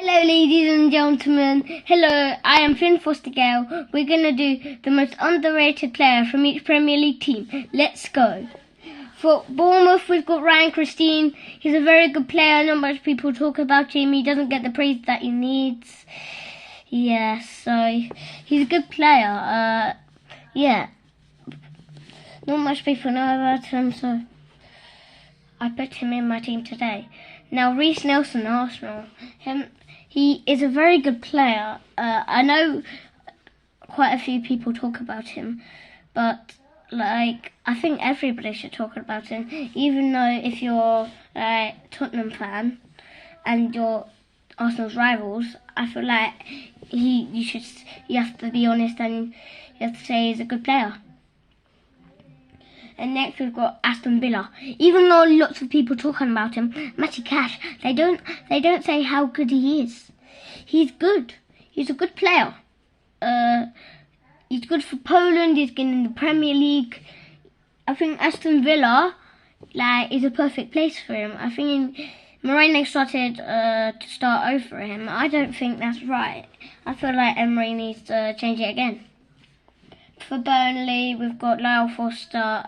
Hello ladies and gentlemen, hello, I am Finn Foster-Gale. We're going to do the most underrated player from each Premier League team. Let's go. For Bournemouth we've got Ryan Christine. He's a very good player, not much people talk about him. He doesn't get the praise that he needs. Yeah, so he's a good player. Yeah, not much people know about him, so I put him in my team today. Now Reiss Nelson, Arsenal. He is a very good player. I know quite a few people talk about him, but I think everybody should talk about him. Even though if you're a Tottenham fan and you're Arsenal's rivals, I feel like you have to be honest and you have to say he's a good player. And next we've got Aston Villa. Even though lots of people talking about him, Matty Cash, they don't say how good he is. He's good. He's a good player. He's good for Poland. He's good in the Premier League. I think Aston Villa is a perfect place for him. I think Mourinho started to start over him. I don't think that's right. I feel like Emery needs to change it again. For Burnley, we've got Lyle Foster.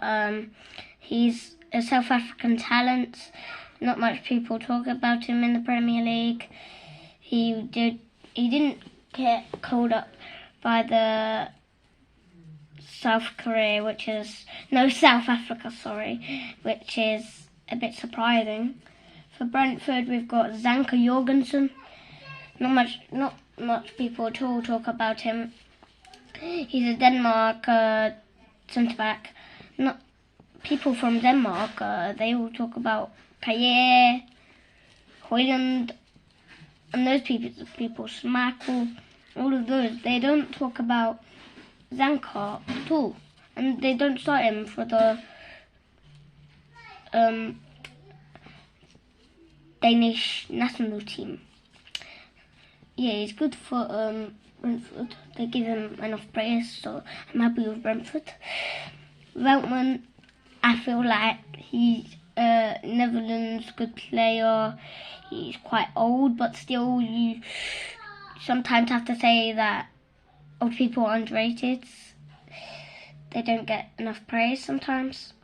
He's a South African talent. Not much people talk about him in the Premier League. He didn't get called up by the South Africa, which is a bit surprising. For Brentford, we've got Zanka Jorgensen. Not much people at all talk about him. He's a Denmark centre-back. Not people from Denmark, they all talk about Kajer, Højlund, and those people, Schmeichel, all of those. They don't talk about Zanka at all. And they don't start him for the Danish national team. Yeah, he's good for Brentford. They give him enough praise, so I'm happy with Brentford. Veltman, I feel like he's Netherlands good player. He's quite old, but still you sometimes have to say that old people are underrated. They don't get enough praise sometimes.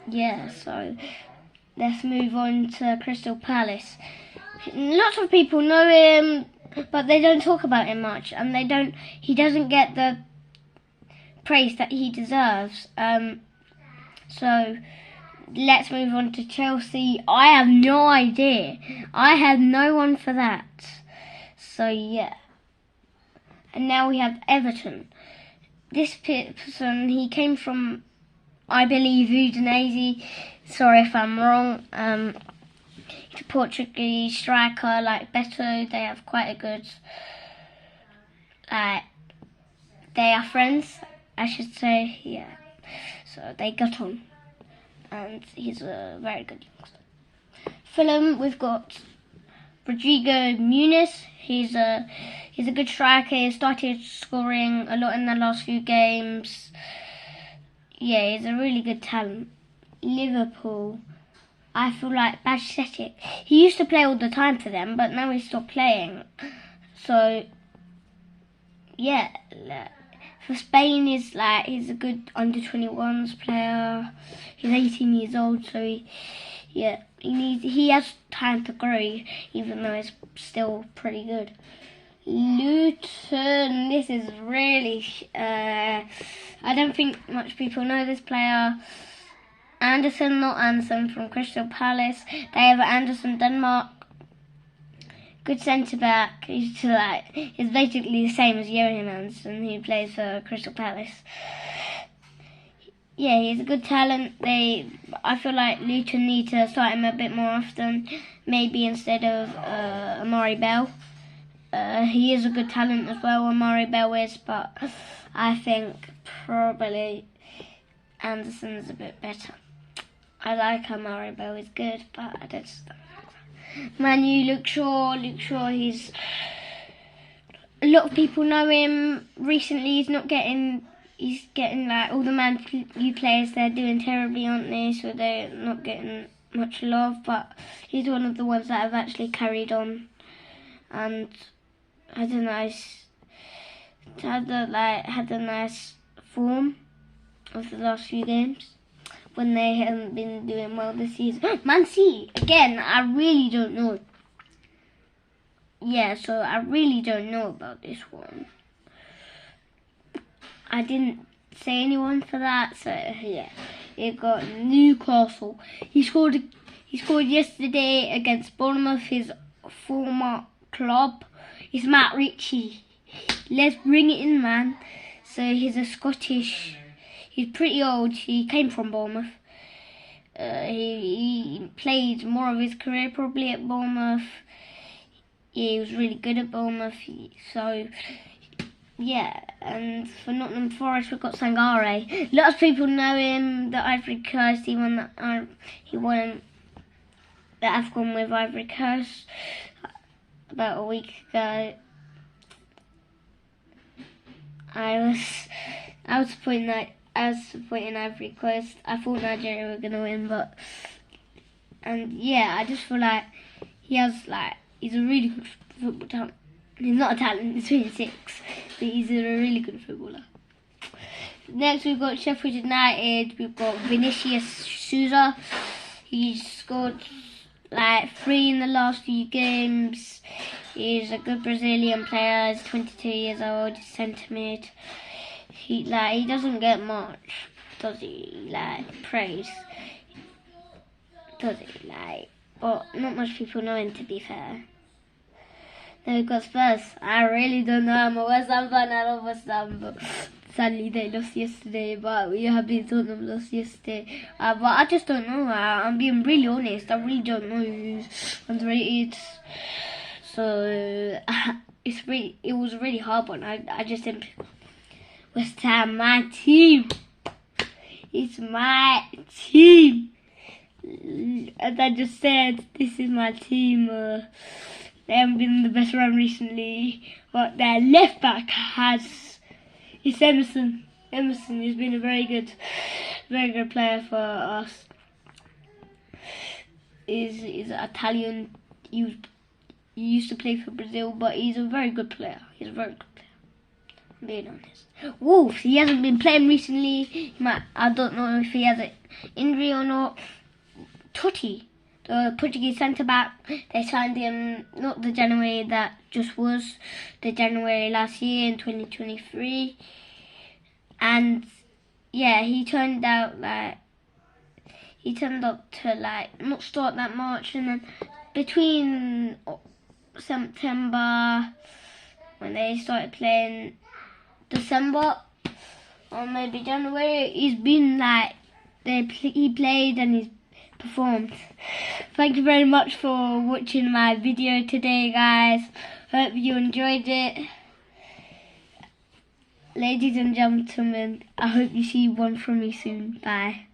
Yeah, so let's move on to Crystal Palace. Lots of people know him, but they don't talk about him much, and he doesn't get the praise that he deserves. So let's move on to Chelsea. I have no idea. I have no one for that. So yeah. And now we have Everton. This person, he came from, I believe, Udinese. Sorry if I'm wrong. He's a Portuguese striker like Beto. They have quite a good, they are friends, I should say. Yeah. So they got on. And he's a very good youngster. Fulham, we've got Rodrigo Muniz. He's a good striker. He started scoring a lot in the last few games. Yeah, he's a really good talent. Liverpool, I feel like Bajcetic. He used to play all the time for them, but now he stopped playing. So yeah, for Spain, he's a good under-21s player. He's 18 years old, so he has time to grow, even though he's still pretty good. Luton, this is really, I don't think much people know this player. Anderson, not Anderson, from Crystal Palace. They have Anderson, Denmark. Good centre-back. He's basically the same as Johan Anderson, who plays for Crystal Palace. Yeah, he's a good talent. I feel like Luton need to start him a bit more often, maybe instead of Amari Bell. He is a good talent as well, Amari Bell is, but I think probably Anderson's a bit better. I like Amari Bell, he's good, but I just don't like that. Manu, Luke Shaw, he's... A lot of people know him. Recently he's getting all the Man U players, they're doing terribly, aren't they? So they're not getting much love, but he's one of the ones that have actually carried on. and had a nice form of the last few games when they haven't been doing well this season. Man City again. I really don't know. Yeah, so I really don't know about this one. I didn't say anyone for that, so yeah. It got Newcastle. He scored yesterday against Bournemouth, his former club. It's Matt Ritchie. Let's bring it in, man. So he's a Scottish. He's pretty old. He came from Bournemouth. He played more of his career probably at Bournemouth. Yeah, he was really good at Bournemouth. So yeah, and for Nottingham Forest we've got Sangare. Lots of people know him. The Ivory Coast. He won the AFCON with Ivory Coast about a week ago. I was supporting Ivory Coast. I thought Nigeria were gonna win, and yeah, I just feel like he's a really good football talent. He's not a talent, he's 26, but he's a really good footballer. Next we've got Sheffield United. We've got Vinicius Souza. He's scored 3 in the last few games. He's a good Brazilian player. He's 22 years old. He's centre mid. He doesn't get much, does he? Praise, does he? But not much people know him, to be fair. Then we've got Spurs. I really don't know. I'm a West Ham fan. I love West Ham, but sadly they lost yesterday. But we have been told them lost yesterday. But I just don't know. I'm being really honest. I really don't know who's underrated. So it was a really hard one. I just said West Ham, my team. It's my team. As I just said, this is my team. They haven't been the best run recently, but their left back it's Emerson. Emerson has been a very good player for us. He's Italian. He used to play for Brazil, but he's a very good player. He's a very good player. I'm being honest. Wolves. He hasn't been playing recently. I don't know if he has an injury or not. Totti, the Portuguese centre-back, they signed him not the January that just was, the January last year in 2023. And yeah, he turned out to not start that much, and then between September, when they started playing, December or maybe January, he's been he played and he's performed. Thank you very much for watching my video today, guys. Hope you enjoyed it. Ladies and gentlemen, I hope you see one from me soon. Bye.